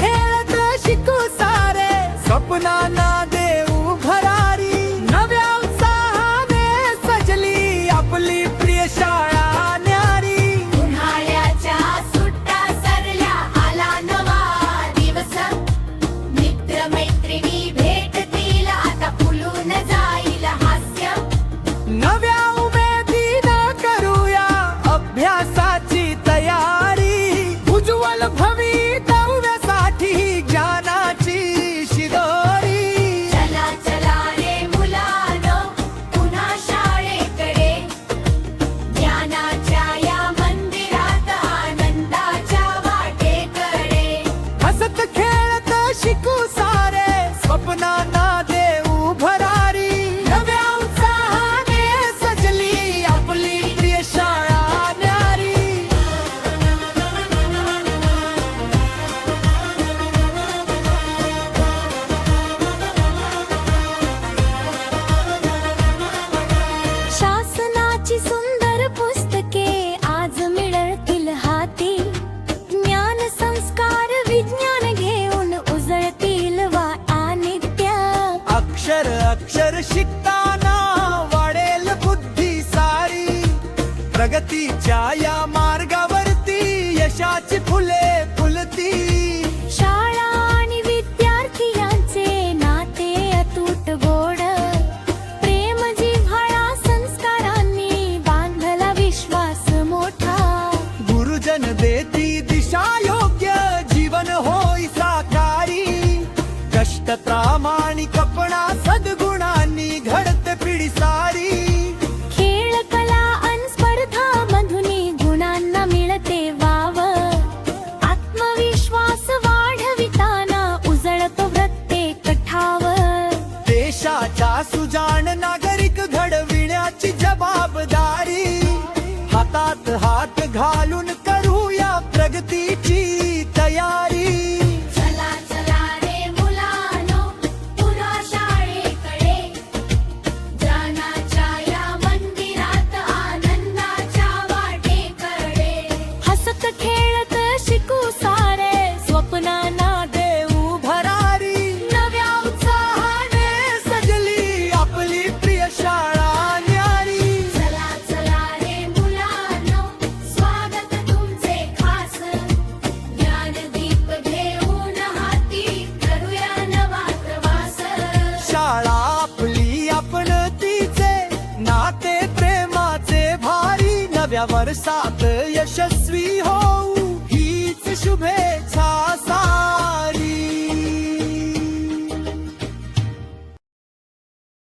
खेळत शिकू सारे, स्वप्नांना देऊ भरारी. नव्या उत्साहाने सजली आपली प्रिय शाळा न्यारी. उन्हाळ्याच्या सुट्ट्या सरल्या, आला नवा दिवस. मित्र मैत्रिणी भेटतील, आता फुलून जाईल हास्य. नव्या उमेदीनं करूया अभ्यासाची तयारी. उज्ज्वल भवितव्यासाठी ज्ञानाची शिदोरी. चला चला रे मुलांनो, पुन्हा शाळेकडे. ज्ञानाच्या या मंदिरात, आनंदाच्या वाटेकडे. हसत खेळत शिकू सारे, स्वप्नांना देऊ भरारी. नव्या उत्साहाने सजली आपली प्रिय शाळा न्यारी. शासनाची सुंदर पुस्तके आज मिळतील हाती. ज्ञान संस्कार विज्ञान घेऊन उजळतील नित्य. अक्षर अक्षर शिकताना वाढेल बुद्धी सारी. प्रगतीच्या या मार्गावरती यशाची फुले फुलती. शाळा आणि विद्यार्थी यांचे नाते अतूट गोड. प्रेम जिव्हाळा संस्कारांनी बांधला विश्वास मोठा. गुरुजन देती दिशा योग्य, जीवन होई साकारी. कष्ट प्रामाणिकपणा सद्गुणांनी घडत पिढी सारी. खेळ कला अन स्पर्धा मधुनी गुणांना मिळते वाव. आत्मविश्वास वाढविताना उजळतो प्रत्येक ठाव. देशाच्या सुजाण नागरिक घडविण्याची जबाबदारी. हातात हात घालून करूया प्रगतीची तयारी. चला चला रे मुलांनो, पुन्हा शाळेकडे. ज्ञानाच्या या मंदिरात, आनंदाच्या वाटेकडे. हसत खेळत शिकू सारे, स्वप्नांना देऊ भरारी. नव्या उत्साहाने सजली आपली प्रिय शाळा न्यारी. चला चला रे मुलांनो, स्वागत तुमचे खास. ज्ञानदीप घेऊन हाती, करूया नवा प्रवास. शाळा आपली आपण तिचे नाते प्रेमाचे भारी. नव्या वर्षात यशस्वी होऊ हीच शुभेच्छा.